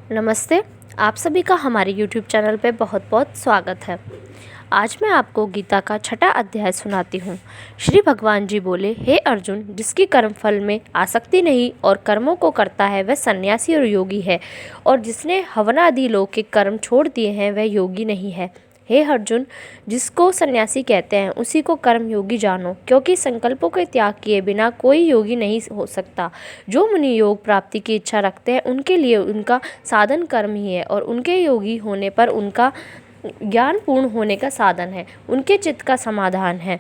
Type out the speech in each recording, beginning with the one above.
नमस्ते। आप सभी का हमारे YouTube चैनल पे बहुत बहुत स्वागत है। आज मैं आपको गीता का छठा अध्याय सुनाती हूँ। श्री भगवान जी बोले, हे अर्जुन, जिसकी कर्म फल में आसक्ति नहीं और कर्मों को करता है वह सन्यासी और योगी है, और जिसने हवन आदि लौकिक कर्म छोड़ दिए हैं वह योगी नहीं है। हे अर्जुन, जिसको सन्यासी कहते हैं उसी को कर्म योगी जानो, क्योंकि संकल्पों के त्याग किए बिना कोई योगी नहीं हो सकता। जो मुनि योग प्राप्ति की इच्छा रखते हैं उनके लिए उनका साधन कर्म ही है, और उनके योगी होने पर उनका ज्ञान पूर्ण होने का साधन है, उनके चित्त का समाधान है।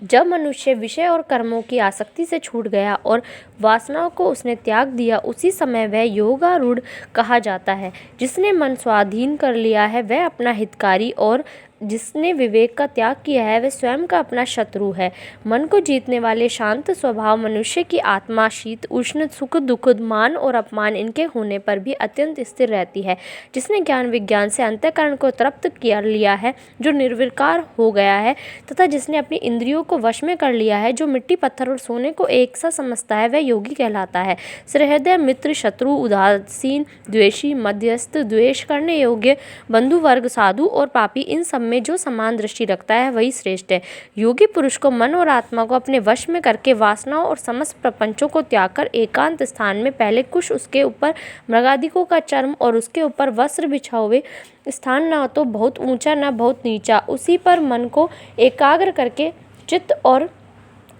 जब मनुष्य विषय और कर्मों की आसक्ति से छूट गया और वासनाओं को उसने त्याग दिया, उसी समय वह योगारूढ़ कहा जाता है। जिसने मन स्वाधीन कर लिया है वह अपना हितकारी, और जिसने विवेक का त्याग किया है वह स्वयं का अपना शत्रु है। मन को जीतने वाले शांत स्वभाव मनुष्य की आत्मा शीत उष्ण सुख दुख मान और अपमान इनके होने पर भी अत्यंत स्थिर रहती है। जिसने ज्ञान विज्ञान से अंतःकरण को तृप्त कर लिया है, जो निर्विकार हो गया है, तथा जिसने अपनी इंद्रियों को वश में कर लिया है, जो मिट्टी पत्थर और सोने को एक सा समझता है, वह योगी कहलाता है। सहृदय मित्र शत्रु उदासीन द्वेषी मध्यस्थ द्वेष करने योग्य बंधु वर्ग साधु और पापी, इन सब में जो समान दृष्टि रखता है वही श्रेष्ठ है। योगी पुरुष को मन और आत्मा को अपने वश में करके वासनाओं और समस्त प्रपंचों को त्याग कर एकांत स्थान में पहले कुछ उसके ऊपर मृगादिकों का चर्म और उसके ऊपर वस्त्र बिछा हुए स्थान, न तो बहुत ऊंचा न बहुत नीचा, उसी पर मन को एकाग्र करके चित्त और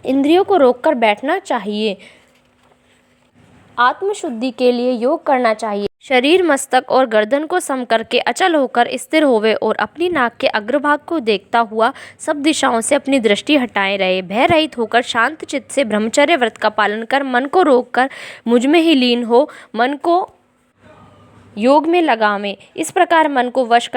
इंद्रियों को रोककर बैठना चाहिए। आत्मशुद्धि के लिए योग करना चाहिए। शरीर मस्तक और गर्दन को सम करके अचल होकर स्थिर होवे और अपनी नाक के अग्रभाग को देखता हुआ सब दिशाओं से अपनी दृष्टि हटाए रहे। भय रहित होकर शांत चित्त से ब्रह्मचर्य व्रत का पालन कर मन को रोककर मुझ में ही लीन हो मन को योग में लगावें। इस प्रकार मन को वश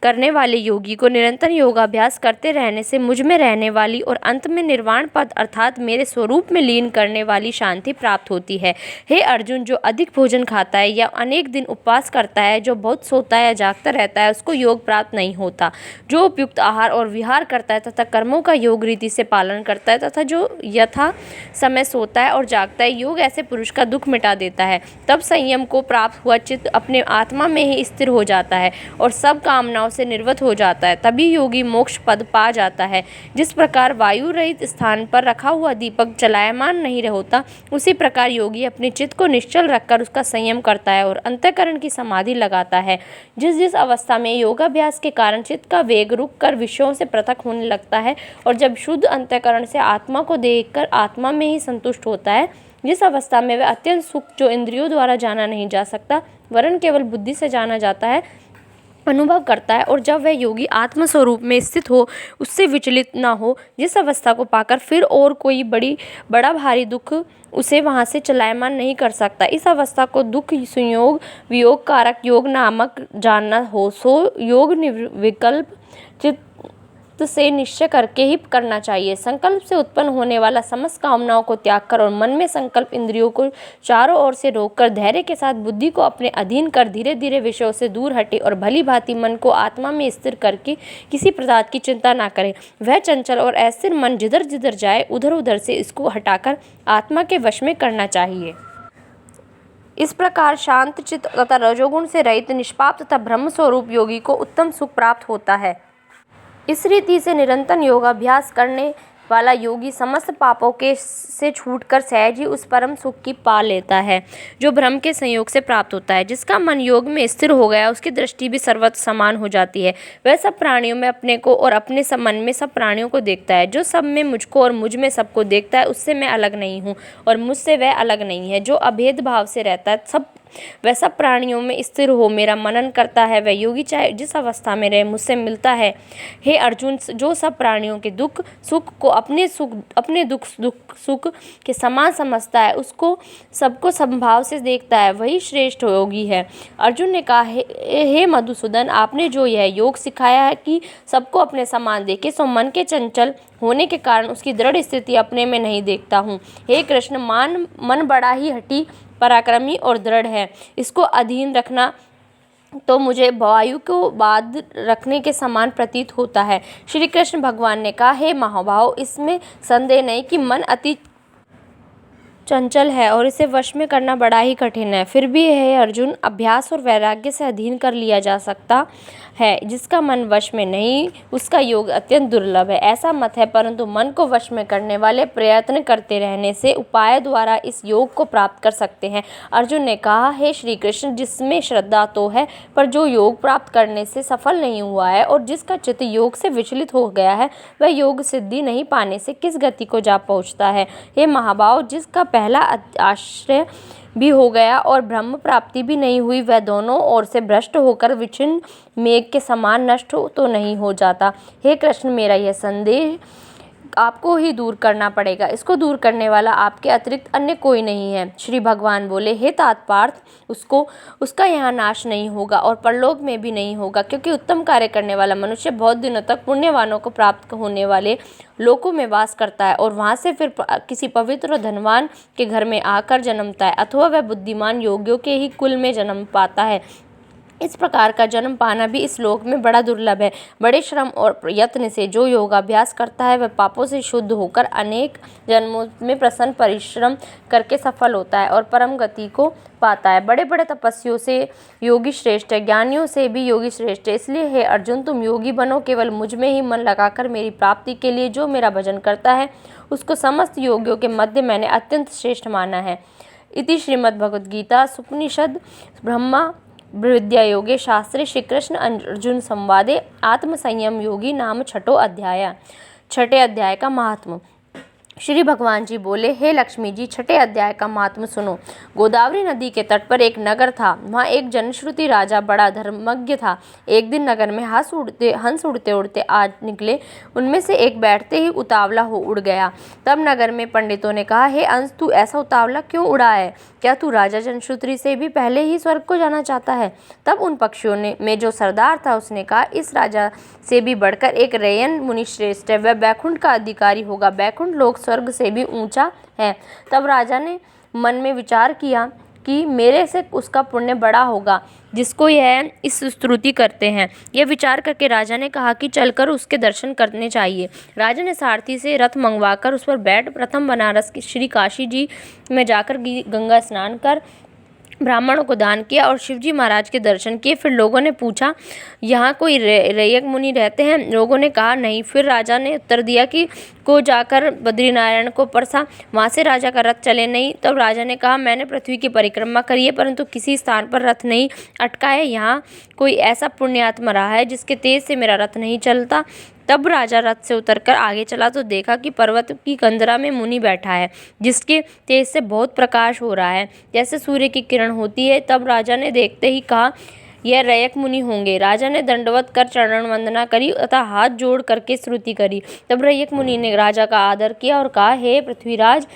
करने वाले योगी को निरंतर योगाभ्यास करते रहने से मुझ में रहने वाली और अंत में निर्वाण पद अर्थात मेरे स्वरूप में लीन करने वाली शांति प्राप्त होती है। हे अर्जुन, जो अधिक भोजन खाता है या अनेक दिन उपवास करता है, जो बहुत सोता है या जागता रहता है, उसको योग प्राप्त नहीं होता। जो उपयुक्त आहार और विहार करता है तथा कर्मों का योग रीति से पालन करता है तथा जो यथा समय सोता है और जागता है, योग ऐसे पुरुष का दुख मिटा देता है। तब संयम को प्राप्त हुआ चित्त अपने आत्मा में ही स्थिर हो जाता है और सब कामनाओं से निर्वत हो जाता है। तभी योगी मोक्ष पद पा जाता है। जिस प्रकार वायु रहित स्थान पर रखा हुआ दीपक चलायमान नहीं होता, उसी प्रकार योगी अपने चित्त को निश्चल रखकर उसका संयम करता है और अंतःकरण की समाधि लगाता है। जिस जिस अवस्था में योगाभ्यास के कारण चित्त का वेग रुक कर विषयों से पृथक होने लगता है और जब शुद्ध अंतःकरण से आत्मा को देखकर आत्मा में ही संतुष्ट होता है, जिस अवस्था में वह अत्यंत सुख जो इंद्रियों द्वारा जाना नहीं जा सकता वरन केवल बुद्धि से जाना जाता है, अनुभव करता है, और जब वह योगी आत्म स्वरूप में स्थित हो, उससे विचलित न हो, जिस अवस्था को पाकर फिर और कोई बड़ा भारी दुख उसे वहाँ से चलायमान नहीं कर सकता, इस अवस्था को दुख संयोग वियोग कारक योग नामक जानना हो। सो योग निर्विकल्प चित्त से निश्चय करके ही करना चाहिए। संकल्प से उत्पन्न होने वाला समस्त कामनाओं को त्याग कर और मन में संकल्प इंद्रियों को चारों ओर से रोककर धैर्य के साथ बुद्धि को अपने अधीन कर धीरे धीरे विषयों से दूर हटे और भली भांति मन को आत्मा में स्थिर करके किसी पदार्थ की चिंता ना करे। वह चंचल और अस्थिर मन जिधर जिधर जाए उधर उधर से इसको हटाकर आत्मा के वश में करना चाहिए। इस प्रकार शांत चित्त तथा रजोगुण से रहित निष्पाप तथा ब्रह्म स्वरूप योगी को उत्तम सुख प्राप्त होता है। इस रीति से निरंतर योगाभ्यास करने वाला योगी समस्त पापों के से छूटकर सहज ही उस परम सुख की पा लेता है जो ब्रह्म के संयोग से प्राप्त होता है। जिसका मन योग में स्थिर हो गया, उसकी दृष्टि भी सर्वत्र समान हो जाती है। वह सब प्राणियों में अपने को और अपने सब मन में सब प्राणियों को देखता है। जो सब में मुझको और मुझ में सबको देखता है, उससे मैं अलग नहीं हूँ और मुझसे वह अलग नहीं है। जो अभेद भाव से रहता है वह सब प्राणियों में स्थिर हो मेरा मनन करता है, वह योगी चाहे जिस अवस्था में रहे मुझसे मिलता है। हे अर्जुन, जो सब प्राणियों के दुख सुख को अपने दुख सुख के समान समझता है, उसको सबको समभाव से देखता है, वही श्रेष्ठ योगी है। अर्जुन ने कहा, हे मधुसूदन, आपने जो यह योग सिखाया है कि सबको अपने समान देखे, सो मन के चंचल होने के कारण उसकी दृढ़ स्थिति अपने में नहीं देखता हूँ। हे कृष्ण, मन बड़ा ही हठी पराक्रमी और दृढ़ है। इसको अधीन रखना तो मुझे वायु को बांध रखने के समान प्रतीत होता है। श्री कृष्ण भगवान ने कहा, हे महाभाव, इसमें संदेह नहीं कि मन अति चंचल है और इसे वश में करना बड़ा ही कठिन है। फिर भी हे अर्जुन, अभ्यास और वैराग्य से अधीन कर लिया जा सकता है। जिसका मन वश में नहीं, उसका योग अत्यंत दुर्लभ है। ऐसा मत है, परंतु मन को वश में करने वाले प्रयत्न करते रहने से उपाय द्वारा इस योग को प्राप्त कर सकते हैं। अर्जुन ने कहा, हे श्री कृष्ण, जिसमें श्रद्धा तो है, पर जो योग प्राप्त करने से सफल नहीं हुआ है और जिसका चित्त योग से विचलित हो गया है, वह योग सिद्धि नहीं पाने से किस गति को जा पहुँचता है। हे महाभाव, जिसका पहला आश्रय भी हो गया और ब्रह्म प्राप्ति भी नहीं हुई, वह दोनों ओर से भ्रष्ट होकर विच्छिन्न मेघ के समान नष्ट तो नहीं हो जाता। हे कृष्ण, मेरा यह संदेह आपको ही दूर करना पड़ेगा। इसको दूर करने वाला आपके अतिरिक्त अन्य कोई नहीं है। श्री भगवान बोले, हे तात पार्थ, उसका यहाँ नाश नहीं होगा और परलोक में भी नहीं होगा, क्योंकि उत्तम कार्य करने वाला मनुष्य बहुत दिनों तक पुण्यवानों को प्राप्त होने वाले लोकों में वास करता है और वहाँ से फिर किसी पवित्र और धनवान के घर में आकर जन्मता है, अथवा वह बुद्धिमान योगियों के ही कुल में जन्म पाता है। इस प्रकार का जन्म पाना भी इस लोक में बड़ा दुर्लभ है। बड़े श्रम और यत्न से जो योगाभ्यास करता है, वह पापों से शुद्ध होकर अनेक जन्मों में प्रसन्न परिश्रम करके सफल होता है और परम गति को पाता है। बड़े बड़े तपस्वियों से योगी श्रेष्ठ है, ज्ञानियों से भी योगी श्रेष्ठ है। इसलिए हे अर्जुन, तुम योगी बनो। केवल मुझ में ही मन लगाकर मेरी प्राप्ति के लिए जो मेरा भजन करता है, उसको समस्त योगियों के मध्य मैंने अत्यंत श्रेष्ठ माना है। इति श्रीमद्भगवद्गीता उपनिषद ब्रह्मा विद्या योगे शास्त्रे श्री कृष्ण अर्जुन संवादे आत्मसंयम योगी नाम छठो अध्याय। छठे अध्याय का महात्म। श्री भगवान जी बोले, हे लक्ष्मी जी, छठे अध्याय का महात्म सुनो। गोदावरी नदी के तट पर एक नगर था। वहाँ एक जनश्रुति राजा बड़ा धर्मज्ञ था। एक दिन नगर में हंस उड़ते उड़ते आ निकले। उनमें से एक बैठते ही उतावला हो उड़ गया। तब नगर में पंडितों ने कहा, हे हंस, तू ऐसा उतावला क्यों उड़ा है? क्या तू राजा जनश्रुति से भी पहले ही स्वर्ग को जाना चाहता है? तब उन पक्षियों में जो सरदार था, उसने कहा, इस राजा से भी बढ़कर एक रयन मुनि श्रेष्ठ है। वह बैकुंठ का अधिकारी होगा। बैकुंठ लोक स्वर्ग से भी ऊंचा है। तब राजा ने मन में विचार किया कि मेरे से उसका पुण्य बड़ा होगा, जिसको यह इस स्तुति करते हैं। यह विचार करके राजा ने कहा कि चलकर उसके दर्शन करने चाहिए। राजा ने सारथी से रथ मंगवाकर उस पर बैठ प्रथम बनारस की श्री काशी जी में जाकर गंगा स्नान कर ब्राह्मणों को दान किया और शिवजी महाराज के दर्शन किए। फिर लोगों ने पूछा, यहाँ कोई रैयक मुनि रहते हैं? लोगों ने कहा, नहीं। फिर राजा ने उत्तर दिया कि को जाकर बद्रीनारायण को परसा। वहाँ से राजा का रथ चले नहीं। तब राजा ने कहा, मैंने पृथ्वी की परिक्रमा करी है, परंतु किसी स्थान पर रथ नहीं अटका है। यहाँ कोई ऐसा पुण्यात्मा रहा है जिसके तेज से मेरा रथ नहीं चलता। तब राजा रथ से उतरकर आगे चला तो देखा कि पर्वत की कंदरा में मुनि बैठा है, जिसके तेज से बहुत प्रकाश हो रहा है, जैसे सूर्य की किरण होती है। तब राजा ने देखते ही कहा, यह रयक मुनि होंगे। राजा ने दंडवत कर चरण वंदना करी तथा हाथ जोड़ करके स्तुति करी। तब रयक मुनि ने राजा का आदर किया और कहा, हे पृथ्वीराज,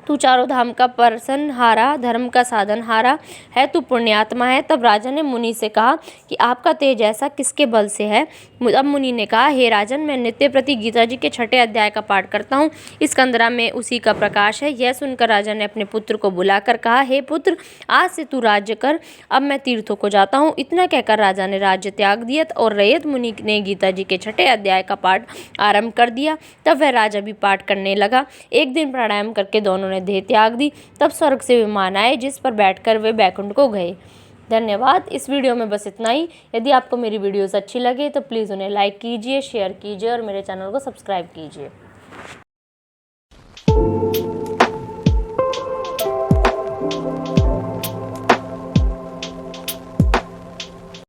तू चारों धाम का परसनहारा, धर्म का साधनहारा है, तू पुण्यात्मा है। तब राजा ने मुनि से कहा कि आपका तेज ऐसा किसके बल से है? अब मुनि ने कहा, हे राजन, मैं नित्य प्रति गीता जी के छठे अध्याय का पाठ करता हूँ। इस कंदरा में उसी का प्रकाश है। यह सुनकर राजा ने अपने पुत्र को बुलाकर कहा, हे पुत्र, आज से तू राज्य कर, अब मैं तीर्थों को जाता हूँ। इतना कहकर राजा ने राज्य त्याग दिया और रयत मुनि ने गीता जी के छठे अध्याय का पाठ आरंभ कर दिया। तब वह राजा भी पाठ करने लगा। एक दिन प्राणायाम करके दोनों ने देह त्याग दी। तब स्वर्ग से विमान आए, जिस पर बैठकर वे बैकुंठ को गए। धन्यवाद। इस वीडियो में बस इतना ही। यदि आपको मेरी वीडियोस अच्छी लगे तो प्लीज़ उन्हें लाइक कीजिए, शेयर कीजिए और मेरे चैनल को सब्सक्राइब कीजिए।